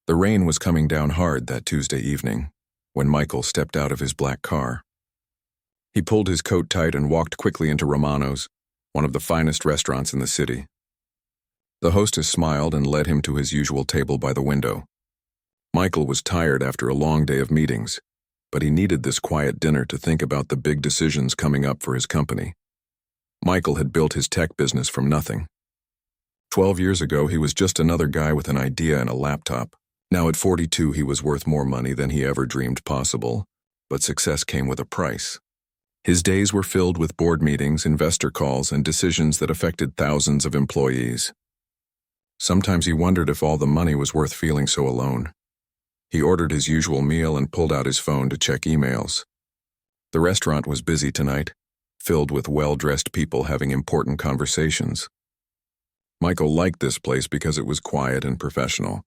The rain was coming down hard that Tuesday evening when Michael stepped out of his black car. He pulled his coat tight and walked quickly into Romano's, one of the finest restaurants in the city. The hostess smiled and led him to his usual table by the window. Michael was tired after a long day of meetings, but he needed this quiet dinner to think about the big decisions coming up for his company. Michael had built his tech business from nothing. 12 years ago, he was just another guy with an idea and a laptop. Now at 42, he was worth more money than he ever dreamed possible, but success came with a price. His days were filled with board meetings, investor calls, and decisions that affected thousands of employees. Sometimes he wondered if all the money was worth feeling so alone. He ordered his usual meal and pulled out his phone to check emails. The restaurant was busy tonight, filled with well-dressed people having important conversations. Michael liked this place because it was quiet and professional.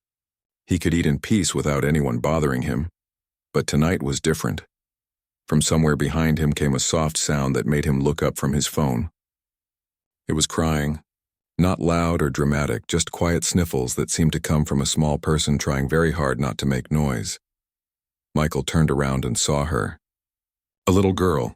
He could eat in peace without anyone bothering him. But tonight was different. From somewhere behind him came a soft sound that made him look up from his phone. It was crying. Not loud or dramatic, just quiet sniffles that seemed to come from a small person trying very hard not to make noise. Michael turned around and saw her. A little girl,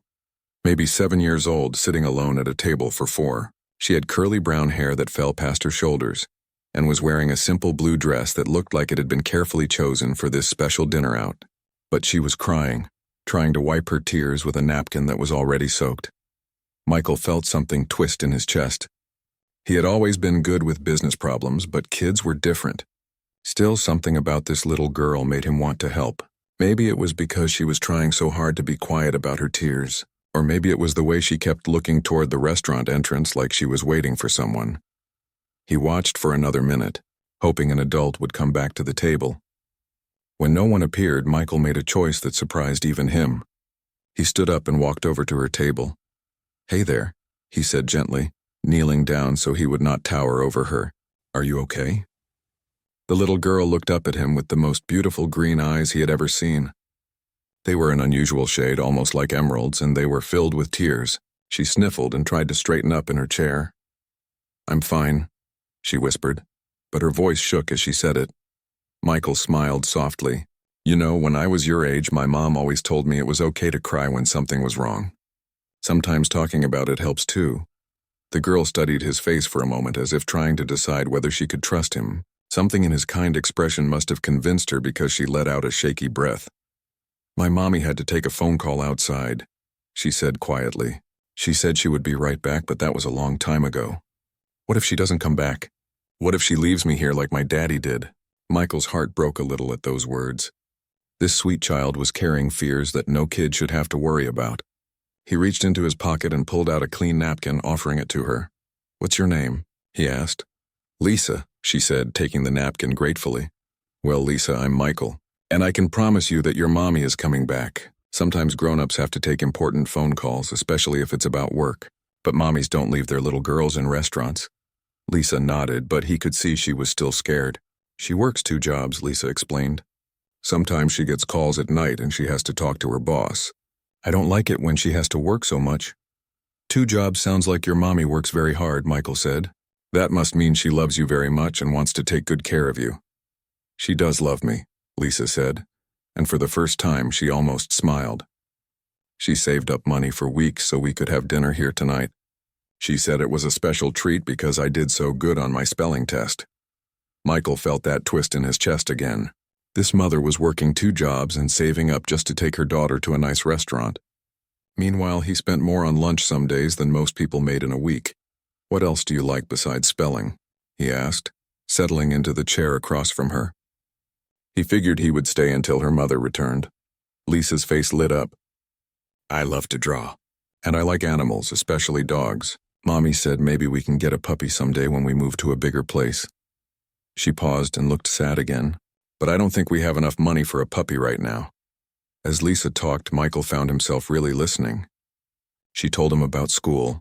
maybe 7 years old, sitting alone at a table for 4. She had curly brown hair that fell past her shoulders and was wearing a simple blue dress that looked like it had been carefully chosen for this special dinner out. But she was crying, trying to wipe her tears with a napkin that was already soaked. Michael felt something twist in his chest. He had always been good with business problems, but kids were different. Still, something about this little girl made him want to help. Maybe it was because she was trying so hard to be quiet about her tears, or maybe it was the way she kept looking toward the restaurant entrance like she was waiting for someone. He watched for another minute, hoping an adult would come back to the table. When no one appeared, Michael made a choice that surprised even him. He stood up and walked over to her table. "Hey there," he said gently, kneeling down so he would not tower over her. "Are you okay?" The little girl looked up at him with the most beautiful green eyes he had ever seen. They were an unusual shade, almost like emeralds, and they were filled with tears. She sniffled and tried to straighten up in her chair. "I'm fine," she whispered, but her voice shook as she said it. Michael smiled softly. "You know, when I was your age, my mom always told me it was okay to cry when something was wrong. Sometimes talking about it helps too." The girl studied his face for a moment as if trying to decide whether she could trust him. Something in his kind expression must have convinced her because she let out a shaky breath. "My mommy had to take a phone call outside," she said quietly. "She said she would be right back, but that was a long time ago. What if she doesn't come back? What if she leaves me here like my daddy did?" Michael's heart broke a little at those words. This sweet child was carrying fears that no kid should have to worry about. He reached into his pocket and pulled out a clean napkin, offering it to her. "What's your name?" he asked. "Lisa," she said, taking the napkin gratefully. "Well, Lisa, I'm Michael, and I can promise you that your mommy is coming back. Sometimes grown-ups have to take important phone calls, especially if it's about work, but mommies don't leave their little girls in restaurants." Lisa nodded, but he could see she was still scared. "She works 2 jobs, Lisa explained. Sometimes she gets calls at night and she has to talk to her boss. I don't like it when she has to work so much." "2 jobs sounds like your mommy works very hard," Michael said. "That must mean she loves you very much and wants to take good care of you." "She does love me," Lisa said, and for the first time she almost smiled. "She saved up money for weeks so we could have dinner here tonight. She said it was a special treat because I did so good on my spelling test." Michael felt that twist in his chest again. This mother was working 2 jobs and saving up just to take her daughter to a nice restaurant. Meanwhile, he spent more on lunch some days than most people made in a week. "What else do you like besides spelling?" he asked, settling into the chair across from her. He figured he would stay until her mother returned. Lisa's face lit up. "I love to draw. And I like animals, especially dogs. Mommy said maybe we can get a puppy someday when we move to a bigger place." She paused and looked sad again. "But I don't think we have enough money for a puppy right now." As Lisa talked, Michael found himself really listening. She told him about school,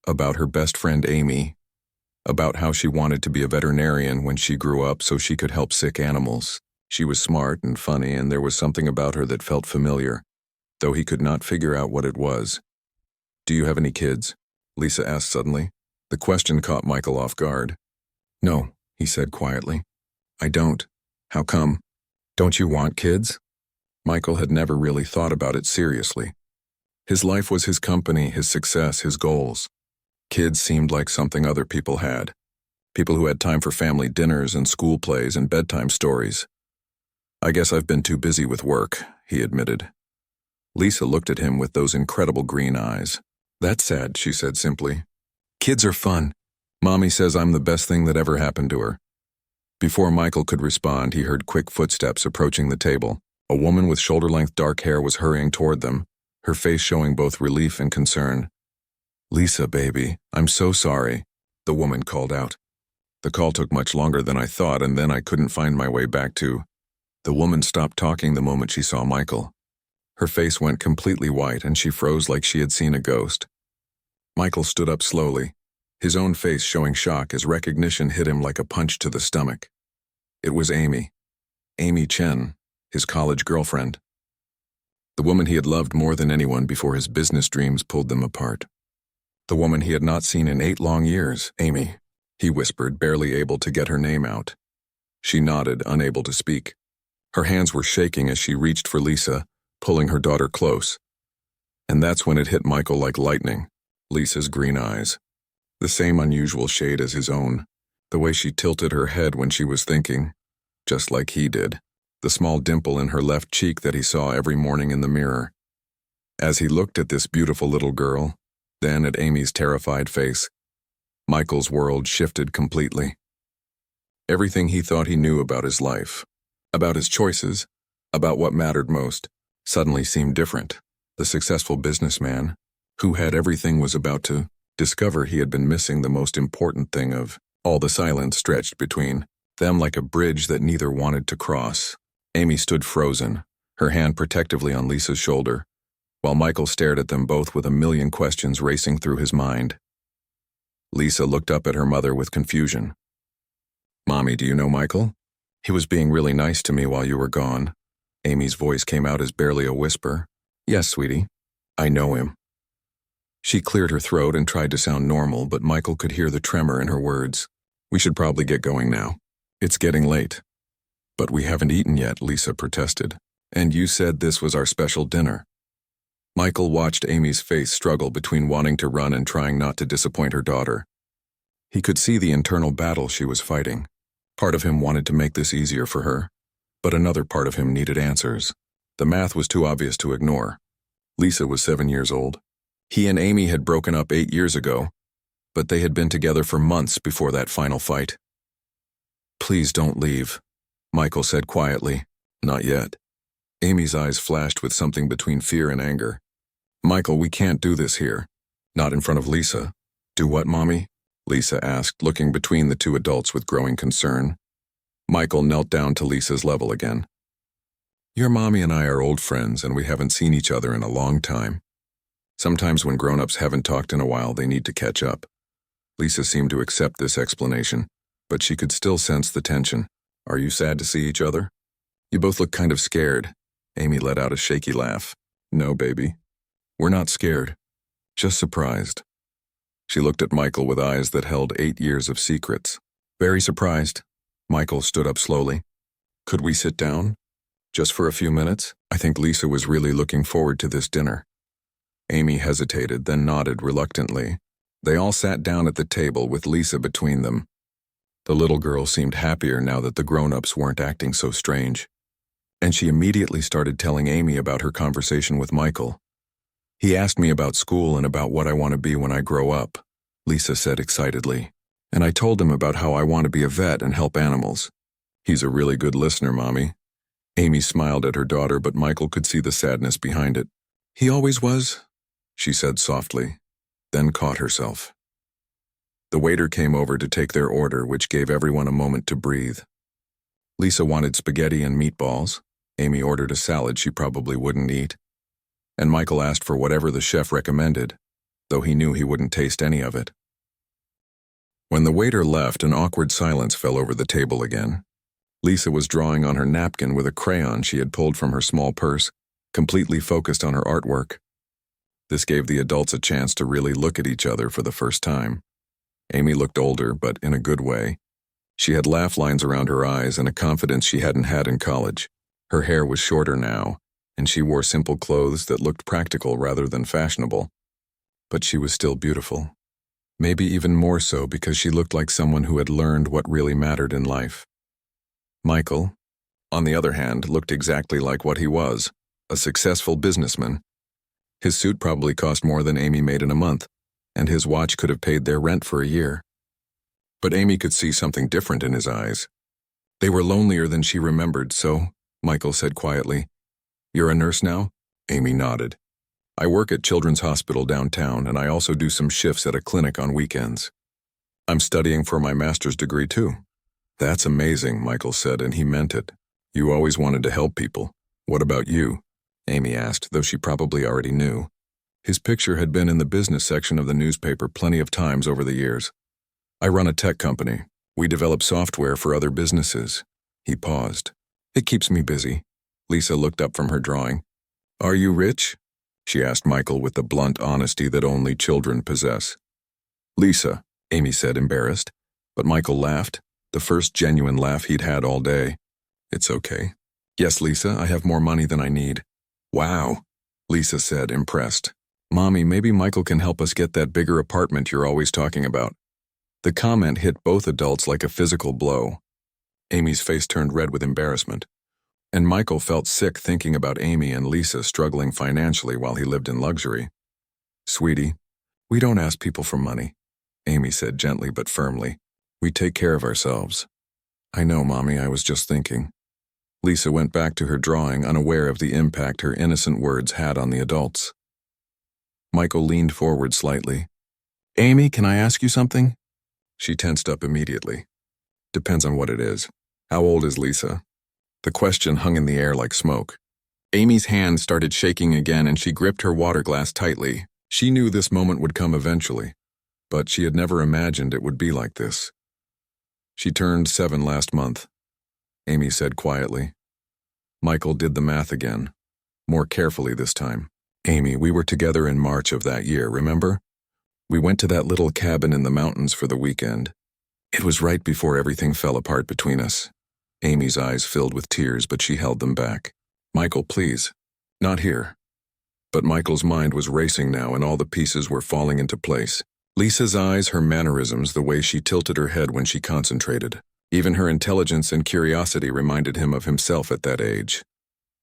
about her best friend Amy, about how she wanted to be a veterinarian when she grew up so she could help sick animals. She was smart and funny, and there was something about her that felt familiar, though he could not figure out what it was. "Do you have any kids?" Lisa asked suddenly. The question caught Michael off guard. "No," he said quietly. "I don't." How come? Don't you want kids? Michael had never really thought about it seriously. His life was his company, his success, his goals. Kids seemed like something other people had. People who had time for family dinners and school plays and bedtime stories. I guess I've been too busy with work, he admitted. Lisa looked at him with those incredible green eyes. That's sad, she said simply. Kids are fun. Mommy says I'm the best thing that ever happened to her. Before Michael could respond, he heard quick footsteps approaching the table. A woman with shoulder-length dark hair was hurrying toward them, her face showing both relief and concern. Lisa, baby, I'm so sorry, the woman called out. The call took much longer than I thought, and then I couldn't find my way back to... The woman stopped talking the moment she saw Michael. Her face went completely white, and she froze like she had seen a ghost. Michael stood up slowly, his own face showing shock as recognition hit him like a punch to the stomach. It was Amy. Amy Chen, his college girlfriend. The woman he had loved more than anyone before his business dreams pulled them apart. The woman he had not seen in 8 long years. Amy, he whispered, barely able to get her name out. She nodded, unable to speak. Her hands were shaking as she reached for Lisa, pulling her daughter close. And that's when it hit Michael like lightning. Lisa's green eyes. The same unusual shade as his own. The way she tilted her head when she was thinking. Just like he did. The small dimple in her left cheek that he saw every morning in the mirror. As he looked at this beautiful little girl, then at Amy's terrified face, Michael's world shifted completely. Everything he thought he knew about his life, about his choices, about what mattered most, suddenly seemed different. The successful businessman, who had everything, was about to discover he had been missing the most important thing of all. The silence stretched between them like a bridge that neither wanted to cross. Amy stood frozen, her hand protectively on Lisa's shoulder, while Michael stared at them both with a million questions racing through his mind. Lisa looked up at her mother with confusion. Mommy, do you know Michael? He was being really nice to me while you were gone. Amy's voice came out as barely a whisper. Yes, sweetie. I know him. She cleared her throat and tried to sound normal, but Michael could hear the tremor in her words. We should probably get going now. It's getting late. But we haven't eaten yet, Lisa protested. And you said this was our special dinner. Michael watched Amy's face struggle between wanting to run and trying not to disappoint her daughter. He could see the internal battle she was fighting. Part of him wanted to make this easier for her, but another part of him needed answers. The math was too obvious to ignore. Lisa was 7 years old. He and Amy had broken up 8 years ago, but they had been together for months before that final fight. Please don't leave, Michael said quietly. Not yet. Amy's eyes flashed with something between fear and anger. Michael, we can't do this here. Not in front of Lisa. Do what, Mommy? Lisa asked, looking between the two adults with growing concern. Michael knelt down to Lisa's level again. Your mommy and I are old friends, and we haven't seen each other in a long time. Sometimes when grown-ups haven't talked in a while, they need to catch up. Lisa seemed to accept this explanation, but she could still sense the tension. Are you sad to see each other? You both look kind of scared. Amy let out a shaky laugh. No, baby. We're not scared. Just surprised. She looked at Michael with eyes that held 8 years of secrets. Very surprised. Michael stood up slowly. Could we sit down? Just for a few minutes? I think Lisa was really looking forward to this dinner. Amy hesitated, then nodded reluctantly. They all sat down at the table with Lisa between them. The little girl seemed happier now that the grown-ups weren't acting so strange. And she immediately started telling Amy about her conversation with Michael. He asked me about school and about what I want to be when I grow up, Lisa said excitedly. And I told him about how I want to be a vet and help animals. He's a really good listener, Mommy. Amy smiled at her daughter, but Michael could see the sadness behind it. He always was, she said softly, then caught herself. The waiter came over to take their order, which gave everyone a moment to breathe. Lisa wanted spaghetti and meatballs. Amy ordered a salad she probably wouldn't eat. And Michael asked for whatever the chef recommended, though he knew he wouldn't taste any of it. When the waiter left, an awkward silence fell over the table again. Lisa was drawing on her napkin with a crayon she had pulled from her small purse, completely focused on her artwork. This gave the adults a chance to really look at each other for the first time. Amy looked older, but in a good way. She had laugh lines around her eyes and a confidence she hadn't had in college. Her hair was shorter now, and she wore simple clothes that looked practical rather than fashionable. But she was still beautiful. Maybe even more so because she looked like someone who had learned what really mattered in life. Michael, on the other hand, looked exactly like what he was, a successful businessman. His suit probably cost more than Amy made in a month, and his watch could have paid their rent for a year. But Amy could see something different in his eyes. They were lonelier than she remembered, so, Michael said quietly, "You're a nurse now?" Amy nodded. "I work at Children's Hospital downtown, and I also do some shifts at a clinic on weekends. I'm studying for my master's degree too." "That's amazing," Michael said, and he meant it. "You always wanted to help people. What about you?" Amy asked, though she probably already knew. His picture had been in the business section of the newspaper plenty of times over the years. "I run a tech company. We develop software for other businesses." He paused. "It keeps me busy." Lisa looked up from her drawing. "Are you rich?" she asked Michael with the blunt honesty that only children possess. "Lisa," Amy said, embarrassed, but Michael laughed, the first genuine laugh he'd had all day. "It's okay." "Yes, Lisa, I have more money than I need." "Wow," Lisa said, impressed. "Mommy, maybe Michael can help us get that bigger apartment you're always talking about." The comment hit both adults like a physical blow. Amy's face turned red with embarrassment, and Michael felt sick thinking about Amy and Lisa struggling financially while he lived in luxury. "Sweetie, we don't ask people for money," Amy said gently but firmly. "We take care of ourselves." "I know, Mommy, I was just thinking." Lisa went back to her drawing, unaware of the impact her innocent words had on the adults. Michael leaned forward slightly. "Amy, can I ask you something?" She tensed up immediately. "Depends on what it is. How old is Lisa?" The question hung in the air like smoke. Amy's hand started shaking again and she gripped her water glass tightly. She knew this moment would come eventually, but she had never imagined it would be like this. "She turned 7 last month," Amy said quietly. Michael did the math again, more carefully this time. "Amy, we were together in March of that year, remember? We went to that little cabin in the mountains for the weekend. It was right before everything fell apart between us." Amy's eyes filled with tears, but she held them back. "Michael, please. Not here." But Michael's mind was racing now, and all the pieces were falling into place. Lisa's eyes, her mannerisms, the way she tilted her head when she concentrated. Even her intelligence and curiosity reminded him of himself at that age.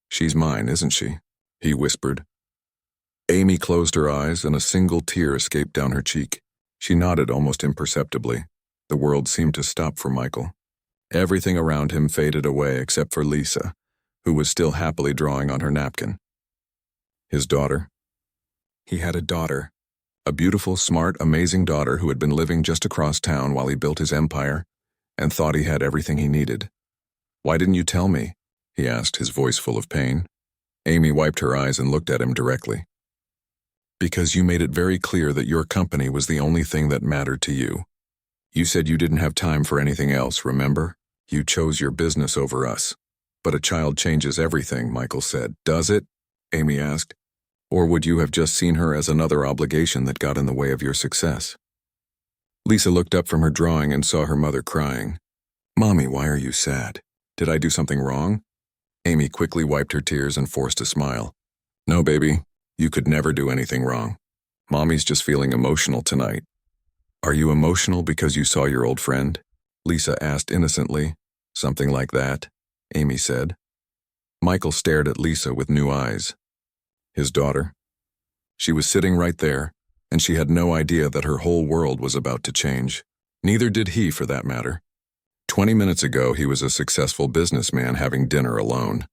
"She's mine, isn't she?" he whispered. Amy closed her eyes, and a single tear escaped down her cheek. She nodded almost imperceptibly. The world seemed to stop for Michael. Everything around him faded away except for Lisa, who was still happily drawing on her napkin. His daughter? He had a daughter. A beautiful, smart, amazing daughter who had been living just across town while he built his empire and thought he had everything he needed. "Why didn't you tell me?" he asked, his voice full of pain. Amy wiped her eyes and looked at him directly. "Because you made it very clear that your company was the only thing that mattered to you. You said you didn't have time for anything else, remember? You chose your business over us." "But a child changes everything," Michael said. "Does it?" Amy asked. "Or would you have just seen her as another obligation that got in the way of your success?" Lisa looked up from her drawing and saw her mother crying. "Mommy, why are you sad? Did I do something wrong?" Amy quickly wiped her tears and forced a smile. "No, baby, you could never do anything wrong. Mommy's just feeling emotional tonight." "Are you emotional because you saw your old friend?" Lisa asked innocently. "Something like that," Amy said. Michael stared at Lisa with new eyes. His daughter? She was sitting right there, and she had no idea that her whole world was about to change. Neither did he, for that matter. 20 minutes ago, he was a successful businessman having dinner alone.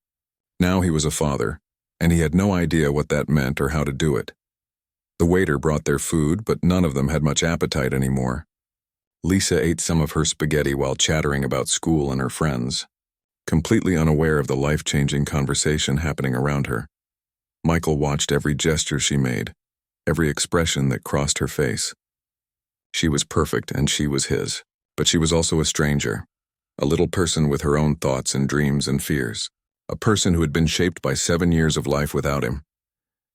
Now he was a father, and he had no idea what that meant or how to do it. The waiter brought their food, but none of them had much appetite anymore. Lisa ate some of her spaghetti while chattering about school and her friends, completely unaware of the life-changing conversation happening around her. Michael watched every gesture she made, every expression that crossed her face. She was perfect and she was his, but she was also a stranger, a little person with her own thoughts and dreams and fears, a person who had been shaped by 7 years of life without him.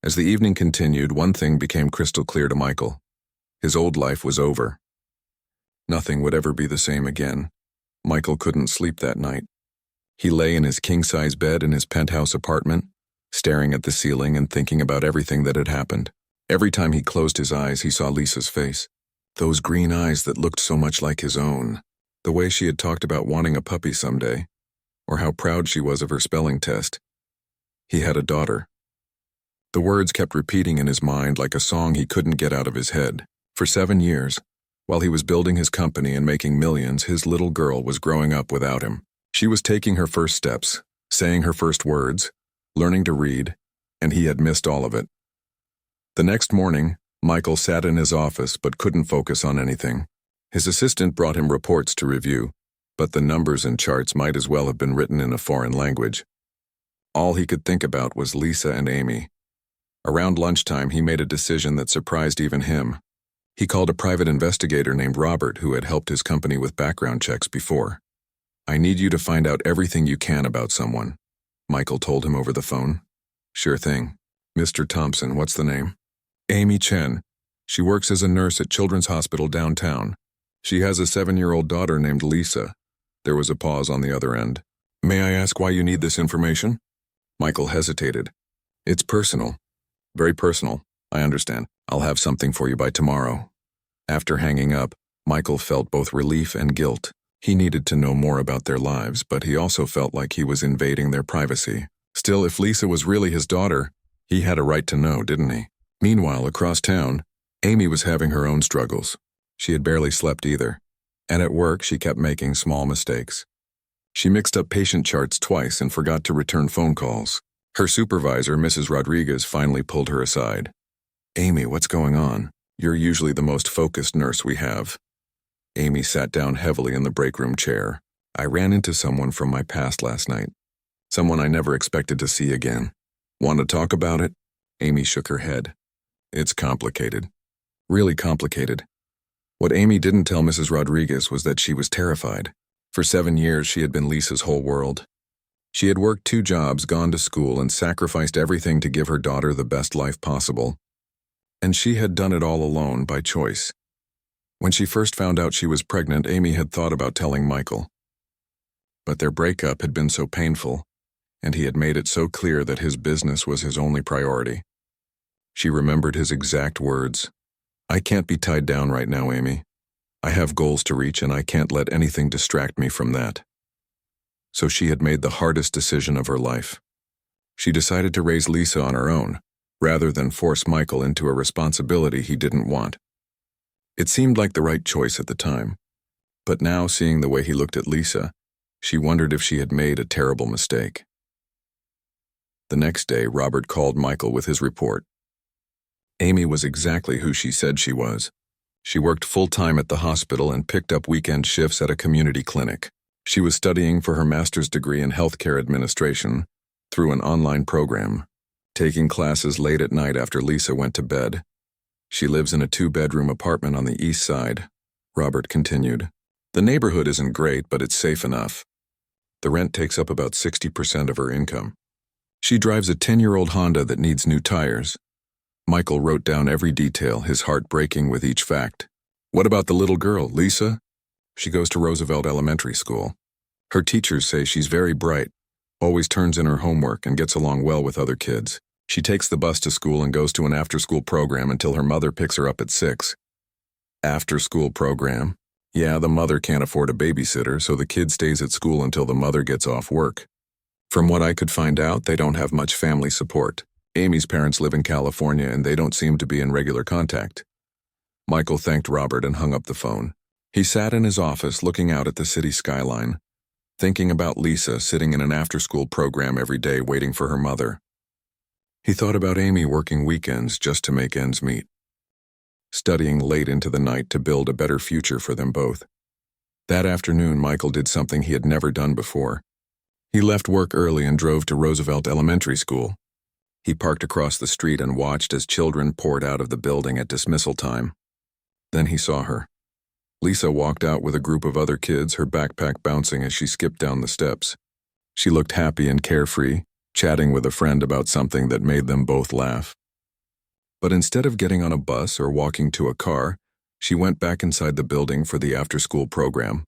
As the evening continued, one thing became crystal clear to Michael. His old life was over. Nothing would ever be the same again. Michael couldn't sleep that night. He lay in his king-size bed in his penthouse apartment, staring at the ceiling and thinking about everything that had happened. Every time he closed his eyes, he saw Lisa's face. Those green eyes that looked so much like his own. The way she had talked about wanting a puppy someday, or how proud she was of her spelling test. He had a daughter. The words kept repeating in his mind like a song he couldn't get out of his head. For 7 years, while he was building his company and making millions, his little girl was growing up without him. She was taking her first steps, saying her first words, learning to read, and he had missed all of it. The next morning, Michael sat in his office but couldn't focus on anything. His assistant brought him reports to review, but the numbers and charts might as well have been written in a foreign language. All he could think about was Lisa and Amy. Around lunchtime, he made a decision that surprised even him. He called a private investigator named Robert who had helped his company with background checks before. "I need you to find out everything you can about someone," Michael told him over the phone. "Sure thing. Mr. Thompson, what's the name?" "Amy Chen. She works as a nurse at Children's Hospital downtown. She has a 7-year-old daughter named Lisa." There was a pause on the other end. "May I ask why you need this information?" Michael hesitated. "It's personal. Very personal. I understand. I'll have something for you by tomorrow." After hanging up, Michael felt both relief and guilt. He needed to know more about their lives, but he also felt like he was invading their privacy. Still, if Lisa was really his daughter, he had a right to know, didn't he? Meanwhile, across town, Amy was having her own struggles. She had barely slept either, and at work she kept making small mistakes. She mixed up patient charts twice and forgot to return phone calls. Her supervisor, Mrs. Rodriguez, finally pulled her aside. "Amy, what's going on? You're usually the most focused nurse we have." Amy sat down heavily in the break room chair. "I ran into someone from my past last night. Someone I never expected to see again." "Want to talk about it?" Amy shook her head. "It's complicated. Really complicated." What Amy didn't tell Mrs. Rodriguez was that she was terrified. For 7 years, she had been Lisa's whole world. She had worked 2 jobs, gone to school, and sacrificed everything to give her daughter the best life possible. And she had done it all alone, by choice. When she first found out she was pregnant, Amy had thought about telling Michael. But their breakup had been so painful, and he had made it so clear that his business was his only priority. She remembered his exact words. "I can't be tied down right now, Amy. I have goals to reach, and I can't let anything distract me from that." So she had made the hardest decision of her life. She decided to raise Lisa on her own, rather than force Michael into a responsibility he didn't want. It seemed like the right choice at the time, but now, seeing the way he looked at Lisa, she wondered if she had made a terrible mistake. The next day, Robert called Michael with his report. Amy was exactly who she said she was. She worked full-time at the hospital and picked up weekend shifts at a community clinic. She was studying for her master's degree in healthcare administration through an online program, taking classes late at night after Lisa went to bed. She lives in a 2-bedroom apartment on the east side, Robert continued. The neighborhood isn't great, but it's safe enough. The rent takes up about 60% of her income. She drives a 10-year-old Honda that needs new tires. Michael wrote down every detail, his heart breaking with each fact. "What about the little girl, Lisa?" "She goes to Roosevelt Elementary School. Her teachers say she's very bright, always turns in her homework and gets along well with other kids. She takes the bus to school and goes to an after-school program until her mother picks her up at 6. After-school program? Yeah, the mother can't afford a babysitter, so the kid stays at school until the mother gets off work. From what I could find out, they don't have much family support. Amy's parents live in California and they don't seem to be in regular contact." Michael thanked Robert and hung up the phone. He sat in his office looking out at the city skyline, thinking about Lisa sitting in an after-school program every day waiting for her mother. He thought about Amy working weekends just to make ends meet, studying late into the night to build a better future for them both. That afternoon, Michael did something he had never done before. He left work early and drove to Roosevelt Elementary School. He parked across the street and watched as children poured out of the building at dismissal time. Then he saw her. Lisa walked out with a group of other kids, her backpack bouncing as she skipped down the steps. She looked happy and carefree, chatting with a friend about something that made them both laugh. But instead of getting on a bus or walking to a car, she went back inside the building for the after-school program.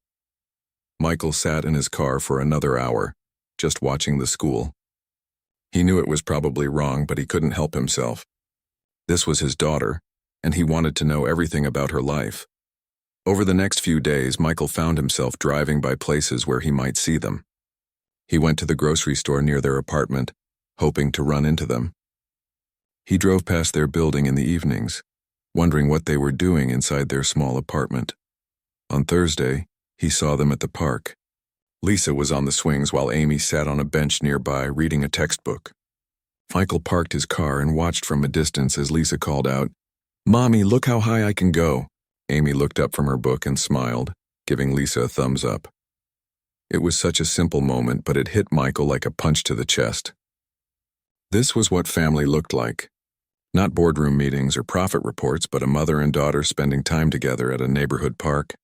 Michael sat in his car for another hour, just watching the school. He knew it was probably wrong, but he couldn't help himself. This was his daughter, and he wanted to know everything about her life. Over the next few days, Michael found himself driving by places where he might see them. He went to the grocery store near their apartment, hoping to run into them. He drove past their building in the evenings, wondering what they were doing inside their small apartment. On Thursday, he saw them at the park. Lisa was on the swings while Amy sat on a bench nearby reading a textbook. Michael parked his car and watched from a distance as Lisa called out, "Mommy, look how high I can go." Amy looked up from her book and smiled, giving Lisa a thumbs up. It was such a simple moment, but it hit Michael like a punch to the chest. This was what family looked like. Not boardroom meetings or profit reports, but a mother and daughter spending time together at a neighborhood park.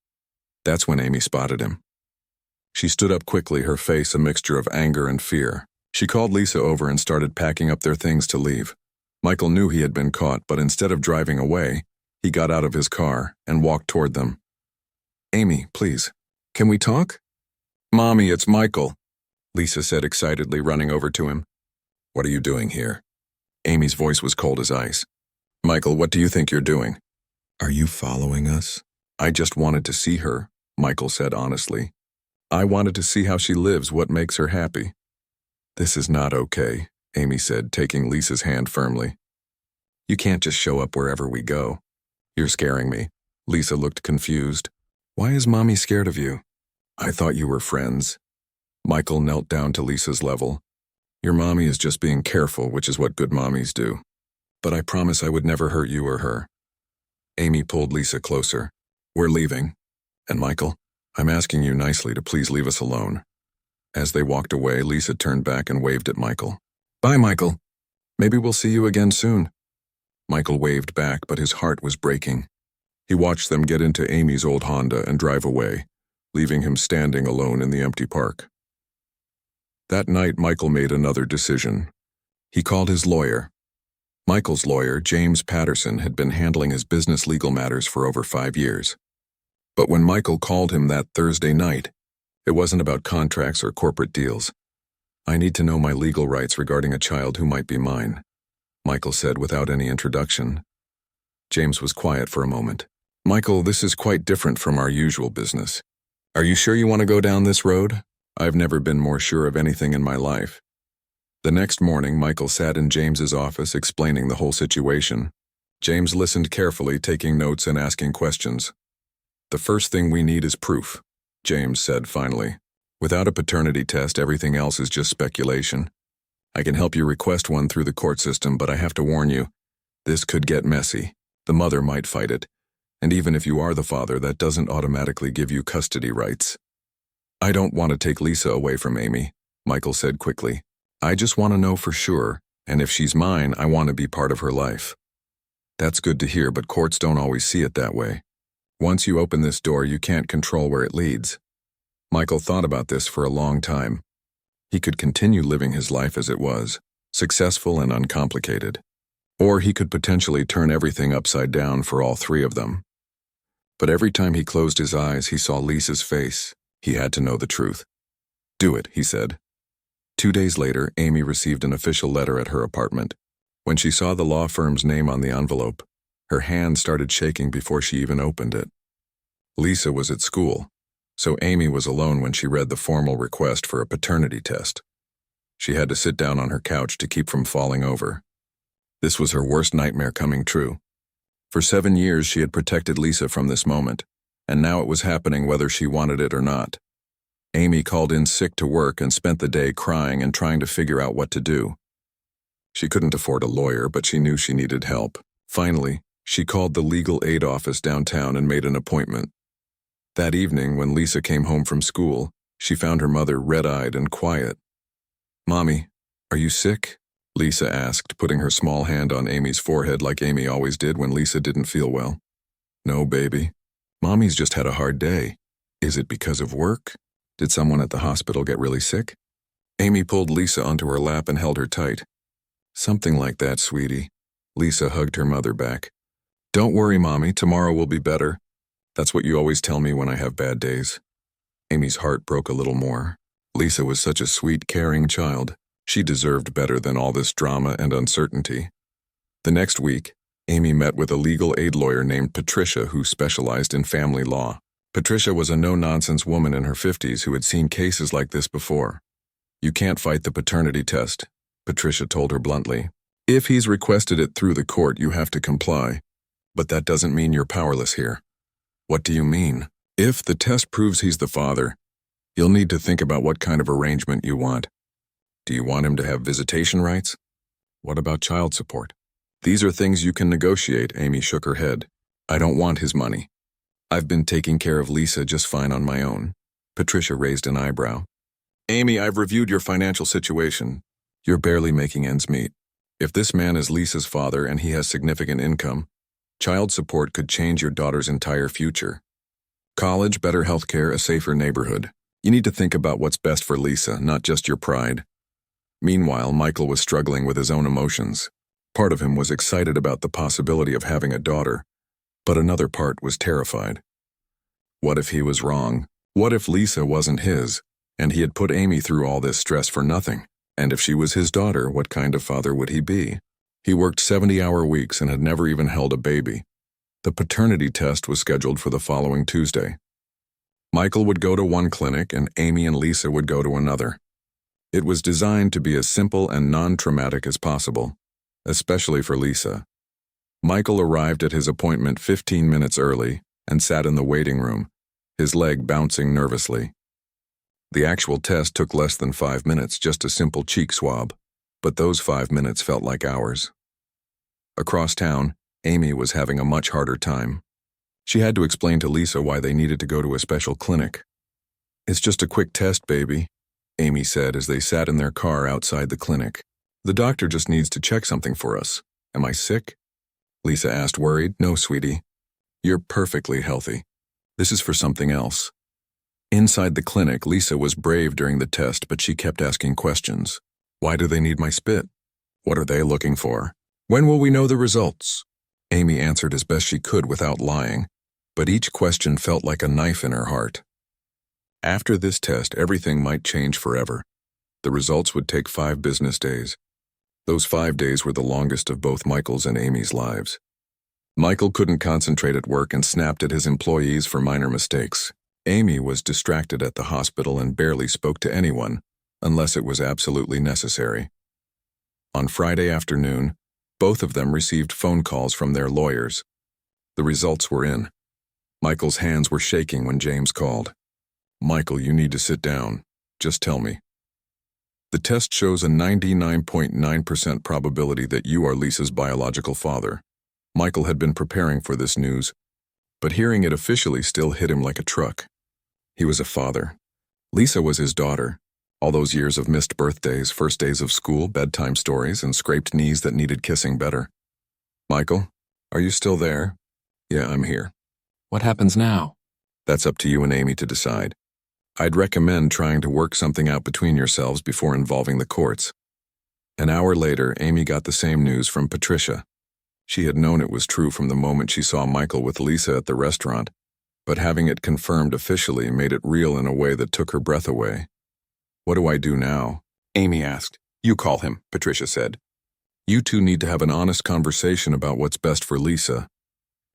That's when Amy spotted him. She stood up quickly, her face a mixture of anger and fear. She called Lisa over and started packing up their things to leave. Michael knew he had been caught, but instead of driving away, he got out of his car and walked toward them. "Amy, please, can we talk?" "Mommy, it's Michael," Lisa said excitedly, running over to him. "What are you doing here?" Amy's voice was cold as ice. "Michael, what do you think you're doing?" "Are you following us?" "I just wanted to see her," Michael said honestly. "I wanted to see how she lives, what makes her happy." "This is not okay," Amy said, taking Lisa's hand firmly. "You can't just show up wherever we go." "You're scaring me." Lisa looked confused. "Why is Mommy scared of you?" "I thought you were friends." Michael knelt down to Lisa's level. "Your mommy is just being careful, which is what good mommies do. But I promise I would never hurt you or her." Amy pulled Lisa closer. "We're leaving. And Michael, I'm asking you nicely to please leave us alone." As they walked away, Lisa turned back and waved at Michael. "Bye, Michael. Maybe we'll see you again soon." Michael waved back, but his heart was breaking. He watched them get into Amy's old Honda and drive away, leaving him standing alone in the empty park. That night, Michael made another decision. He called his lawyer. Michael's lawyer, James Patterson, had been handling his business legal matters for over 5 years. But when Michael called him that Thursday night, it wasn't about contracts or corporate deals. "I need to know my legal rights regarding a child who might be mine," Michael said without any introduction. James was quiet for a moment. "Michael, this is quite different from our usual business. Are you sure you want to go down this road?" "I've never been more sure of anything in my life." The next morning, Michael sat in James's office explaining the whole situation. James listened carefully, taking notes and asking questions. "The first thing we need is proof," James said finally. "Without a paternity test, everything else is just speculation. I can help you request one through the court system, but I have to warn you, this could get messy. The mother might fight it. And even if you are the father, that doesn't automatically give you custody rights." "I don't want to take Lisa away from Amy," Michael said quickly. "I just want to know for sure, and if she's mine, I want to be part of her life." "That's good to hear, but courts don't always see it that way. Once you open this door, you can't control where it leads." Michael thought about this for a long time. He could continue living his life as it was, successful and uncomplicated. Or he could potentially turn everything upside down for all three of them. But every time he closed his eyes, he saw Lisa's face. He had to know the truth. "Do it," he said. 2 days later, Amy received an official letter at her apartment. When she saw the law firm's name on the envelope, her hand started shaking before she even opened it. Lisa was at school, so Amy was alone when she read the formal request for a paternity test. She had to sit down on her couch to keep from falling over. This was her worst nightmare coming true. For 7 years, she had protected Lisa from this moment, and now it was happening whether she wanted it or not. Amy called in sick to work and spent the day crying and trying to figure out what to do. She couldn't afford a lawyer, but she knew she needed help. Finally, she called the legal aid office downtown and made an appointment. That evening, when Lisa came home from school, she found her mother red-eyed and quiet. "Mommy, are you sick?" Lisa asked, putting her small hand on Amy's forehead like Amy always did when Lisa didn't feel well. "No, baby. Mommy's just had a hard day." "Is it because of work? Did someone at the hospital get really sick?" Amy pulled Lisa onto her lap and held her tight. "Something like that, sweetie." Lisa hugged her mother back. "Don't worry, Mommy, tomorrow will be better. That's what you always tell me when I have bad days." Amy's heart broke a little more. Lisa was such a sweet, caring child. She deserved better than all this drama and uncertainty. The next week, Amy met with a legal aid lawyer named Patricia who specialized in family law. Patricia was a no-nonsense woman in her 50s who had seen cases like this before. "You can't fight the paternity test," Patricia told her bluntly. "If he's requested it through the court, you have to comply. But that doesn't mean you're powerless here." "What do you mean?" "If the test proves he's the father, you'll need to think about what kind of arrangement you want. Do you want him to have visitation rights? What about child support?" "These are things you can negotiate," Amy shook her head. "I don't want his money. I've been taking care of Lisa just fine on my own." Patricia raised an eyebrow. "Amy, I've reviewed your financial situation. You're barely making ends meet. If this man is Lisa's father and he has significant income, child support could change your daughter's entire future. College, better healthcare, a safer neighborhood. You need to think about what's best for Lisa, not just your pride." Meanwhile, Michael was struggling with his own emotions. Part of him was excited about the possibility of having a daughter, but another part was terrified. What if he was wrong? What if Lisa wasn't his, and he had put Amy through all this stress for nothing? And if she was his daughter, what kind of father would he be? He worked 70-hour weeks and had never even held a baby. The paternity test was scheduled for the following Tuesday. Michael would go to one clinic and Amy and Lisa would go to another. It was designed to be as simple and non-traumatic as possible, especially for Lisa. Michael arrived at his appointment 15 minutes early and sat in the waiting room, his leg bouncing nervously. The actual test took less than 5 minutes, just a simple cheek swab, but those 5 minutes felt like hours. Across town, Amy was having a much harder time. She had to explain to Lisa why they needed to go to a special clinic. "It's just a quick test, baby," Amy said as they sat in their car outside the clinic. "The doctor just needs to check something for us." "Am I sick?" Lisa asked, worried. "No, sweetie. You're perfectly healthy. This is for something else." Inside the clinic, Lisa was brave during the test, but she kept asking questions. "Why do they need my spit? What are they looking for? When will we know the results?" Amy answered as best she could without lying, but each question felt like a knife in her heart. After this test, everything might change forever. The results would take 5 business days. Those 5 days were the longest of both Michael's and Amy's lives. Michael couldn't concentrate at work and snapped at his employees for minor mistakes. Amy was distracted at the hospital and barely spoke to anyone, unless it was absolutely necessary. On Friday afternoon, both of them received phone calls from their lawyers. The results were in. Michael's hands were shaking when James called. "Michael, you need to sit down. Just tell me." "The test shows a 99.9% probability that you are Lisa's biological father." Michael had been preparing for this news, but hearing it officially still hit him like a truck. He was a father. Lisa was his daughter. All those years of missed birthdays, first days of school, bedtime stories, and scraped knees that needed kissing better. "Michael, are you still there?" "Yeah, I'm here." What happens now? "That's up to you and Amy to decide. I'd recommend trying to work something out between yourselves before involving the courts." An hour later, Amy got the same news from Patricia. She had known it was true from the moment she saw Michael with Lisa at the restaurant, but having it confirmed officially made it real in a way that took her breath away. "What do I do now?" Amy asked. "You call him," Patricia said. "You two need to have an honest conversation about what's best for Lisa.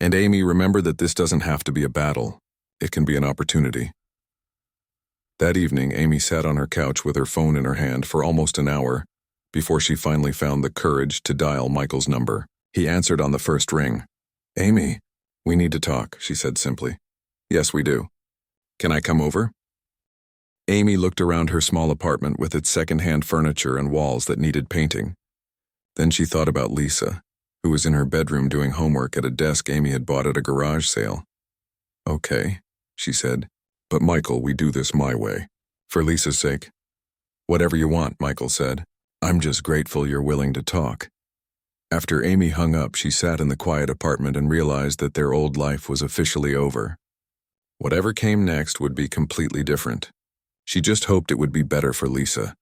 And Amy, remember that this doesn't have to be a battle. It can be an opportunity." That evening, Amy sat on her couch with her phone in her hand for almost an hour before she finally found the courage to dial Michael's number. He answered on the first ring. "Amy, we need to talk," she said simply. "Yes, we do. Can I come over?" Amy looked around her small apartment with its second-hand furniture and walls that needed painting. Then she thought about Lisa, who was in her bedroom doing homework at a desk Amy had bought at a garage sale. "Okay," she said. "But Michael, we do this my way. For Lisa's sake." "Whatever you want," Michael said. "I'm just grateful you're willing to talk." After Amy hung up, she sat in the quiet apartment and realized that their old life was officially over. Whatever came next would be completely different. She just hoped it would be better for Lisa.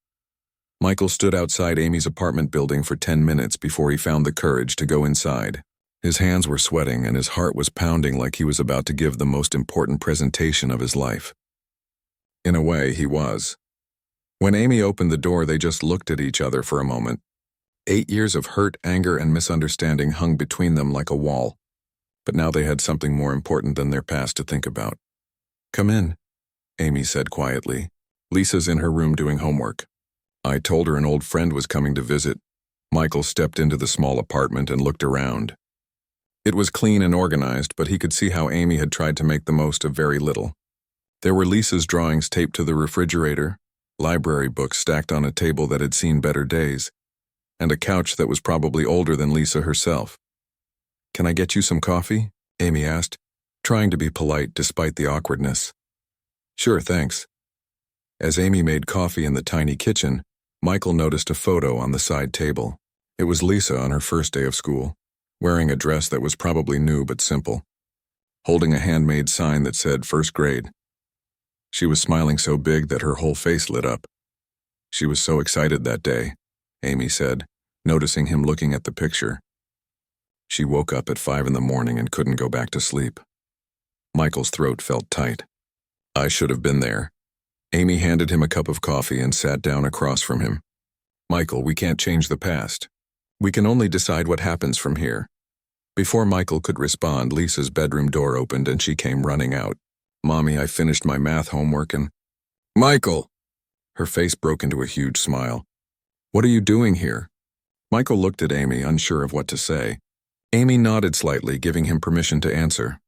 Michael stood outside Amy's apartment building for 10 minutes before he found the courage to go inside. His hands were sweating and his heart was pounding like he was about to give the most important presentation of his life. In a way, he was. When Amy opened the door, they just looked at each other for a moment. 8 years of hurt, anger, and misunderstanding hung between them like a wall. But now they had something more important than their past to think about. "Come in," Amy said quietly. "Lisa's in her room doing homework. I told her an old friend was coming to visit." Michael stepped into the small apartment and looked around. It was clean and organized, but he could see how Amy had tried to make the most of very little. There were Lisa's drawings taped to the refrigerator, library books stacked on a table that had seen better days, and a couch that was probably older than Lisa herself. "Can I get you some coffee?" Amy asked, trying to be polite despite the awkwardness. "Sure, thanks." As Amy made coffee in the tiny kitchen, Michael noticed a photo on the side table. It was Lisa on her first day of school, wearing a dress that was probably new but simple, holding a handmade sign that said first grade. She was smiling so big that her whole face lit up. She was so excited that day, Amy said, noticing him looking at the picture. She woke up at 5 in the morning and couldn't go back to sleep. Michael's throat felt tight. "I should have been there." Amy handed him a cup of coffee and sat down across from him. "Michael, we can't change the past. We can only decide what happens from here." Before Michael could respond, Lisa's bedroom door opened and she came running out. "Mommy, I finished my math homework and—" "Michael!" Her face broke into a huge smile. "What are you doing here?" Michael looked at Amy, unsure of what to say. Amy nodded slightly, giving him permission to answer.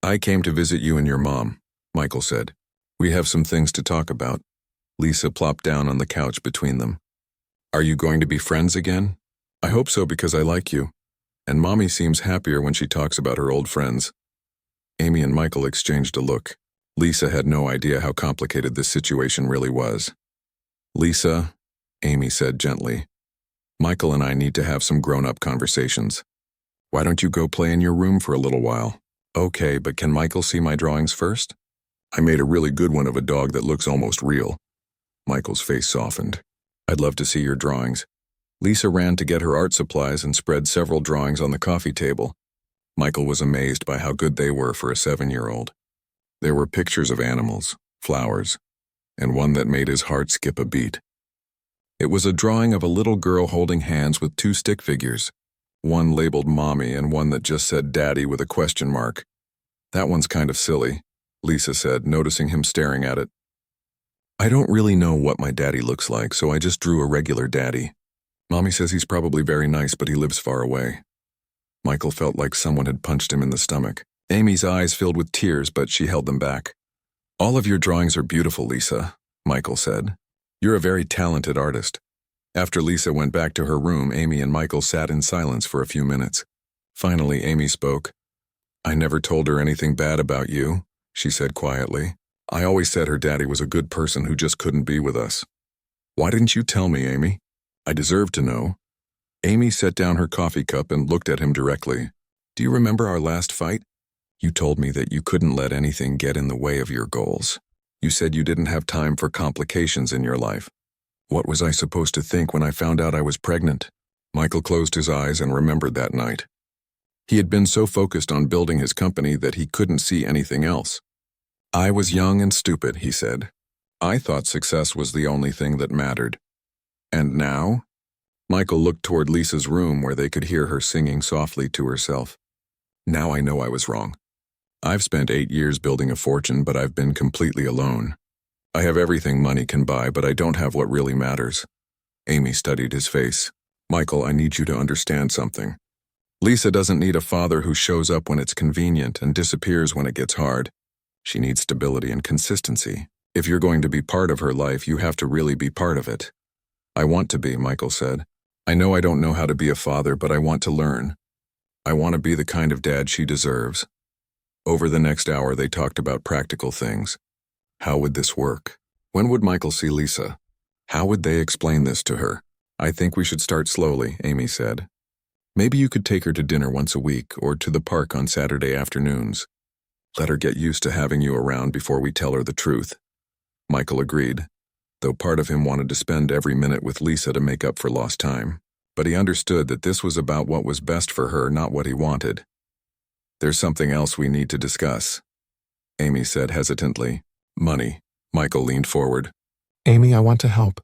"I came to visit you and your mom," Michael said. "We have some things to talk about." Lisa plopped down on the couch between them. "Are you going to be friends again?" "I hope so because I like you. And Mommy seems happier when she talks about her old friends." Amy and Michael exchanged a look. Lisa had no idea how complicated this situation really was. "Lisa," Amy said gently, "Michael and I need to have some grown-up conversations. Why don't you go play in your room for a little while?" "Okay, but can Michael see my drawings first?" "I made a really good one of a dog that looks almost real." Michael's face softened. "I'd love to see your drawings." Lisa ran to get her art supplies and spread several drawings on the coffee table. Michael was amazed by how good they were for a 7-year-old. There were pictures of animals, flowers, and one that made his heart skip a beat. It was a drawing of a little girl holding hands with 2 stick figures, one labeled Mommy and one that just said Daddy with a question mark. "That one's kind of silly," Lisa said, noticing him staring at it. "I don't really know what my daddy looks like, so I just drew a regular daddy. Mommy says he's probably very nice, but he lives far away." Michael felt like someone had punched him in the stomach. Amy's eyes filled with tears, but she held them back. "All of your drawings are beautiful, Lisa," Michael said. "You're a very talented artist." After Lisa went back to her room, Amy and Michael sat in silence for a few minutes. Finally, Amy spoke. "I never told her anything bad about you," she said quietly. "I always said her daddy was a good person who just couldn't be with us." "Why didn't you tell me, Amy? I deserve to know." Amy set down her coffee cup and looked at him directly. "Do you remember our last fight? You told me that you couldn't let anything get in the way of your goals. You said you didn't have time for complications in your life. What was I supposed to think when I found out I was pregnant?" Michael closed his eyes and remembered that night. He had been so focused on building his company that he couldn't see anything else. "I was young and stupid," he said. "I thought success was the only thing that mattered. And now?" Michael looked toward Lisa's room where they could hear her singing softly to herself. "Now I know I was wrong. I've spent 8 years building a fortune, but I've been completely alone. I have everything money can buy, but I don't have what really matters." Amy studied his face. "Michael, I need you to understand something. Lisa doesn't need a father who shows up when it's convenient and disappears when it gets hard. She needs stability and consistency. If you're going to be part of her life, you have to really be part of it." "I want to be," Michael said. "I know I don't know how to be a father, but I want to learn. I want to be the kind of dad she deserves." Over the next hour, they talked about practical things. How would this work? When would Michael see Lisa? How would they explain this to her? "I think we should start slowly," Amy said. "Maybe you could take her to dinner once a week or to the park on Saturday afternoons. Let her get used to having you around before we tell her the truth." Michael agreed, though part of him wanted to spend every minute with Lisa to make up for lost time. But he understood that this was about what was best for her, not what he wanted. "There's something else we need to discuss," Amy said hesitantly. "Money. Michael leaned forward. Amy, I want to help.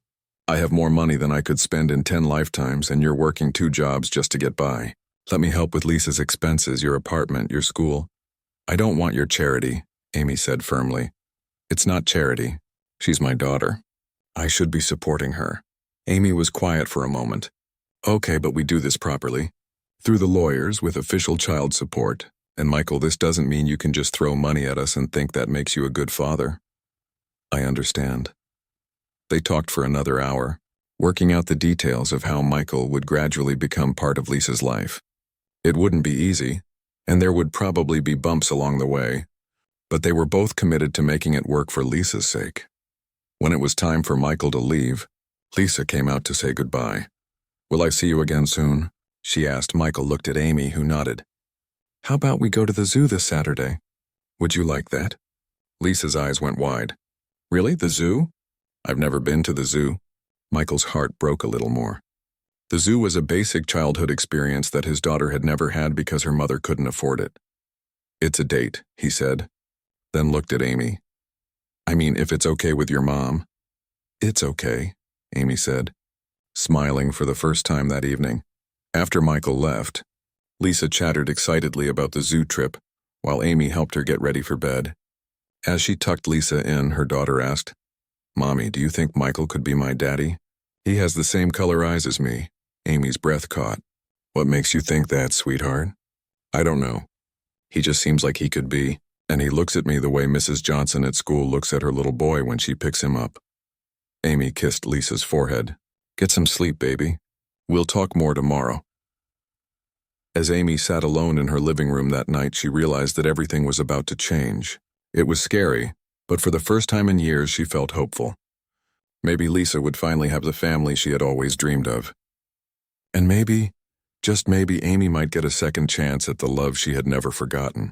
I have more money than I could spend in 10 lifetimes, and you're working 2 jobs just to get by. Let me help with Lisa's expenses, your apartment, your school. I don't want your charity, Amy said firmly. It's not charity. She's my daughter. I should be supporting her. Amy was quiet for a moment. Okay, but we do this properly. Through the lawyers, with official child support. And Michael, this doesn't mean you can just throw money at us and think that makes you a good father. I understand. They talked for another hour, working out the details of how Michael would gradually become part of Lisa's life. It wouldn't be easy, and there would probably be bumps along the way, but they were both committed to making it work for Lisa's sake. When it was time for Michael to leave, Lisa came out to say goodbye. Will I see you again soon? She asked. Michael looked at Amy, who nodded. How about we go to the zoo this Saturday? Would you like that? Lisa's eyes went wide. Really, the zoo? I've never been to the zoo. Michael's heart broke a little more. The zoo was a basic childhood experience that his daughter had never had because her mother couldn't afford it. It's a date, he said, then looked at Amy. I mean, if it's okay with your mom. It's okay, Amy said, smiling for the first time that evening. After Michael left, Lisa chattered excitedly about the zoo trip while Amy helped her get ready for bed. As she tucked Lisa in, her daughter asked, Mommy, do you think Michael could be my daddy? He has the same color eyes as me. Amy's breath caught. What makes you think that, sweetheart? I don't know. He just seems like he could be, and he looks at me the way Mrs. Johnson at school looks at her little boy when she picks him up. Amy kissed Lisa's forehead. Get some sleep, baby. We'll talk more tomorrow. As Amy sat alone in her living room that night, she realized that everything was about to change. It was scary, but for the first time in years, she felt hopeful. Maybe Lisa would finally have the family she had always dreamed of. And maybe, just maybe, Amy might get a second chance at the love she had never forgotten.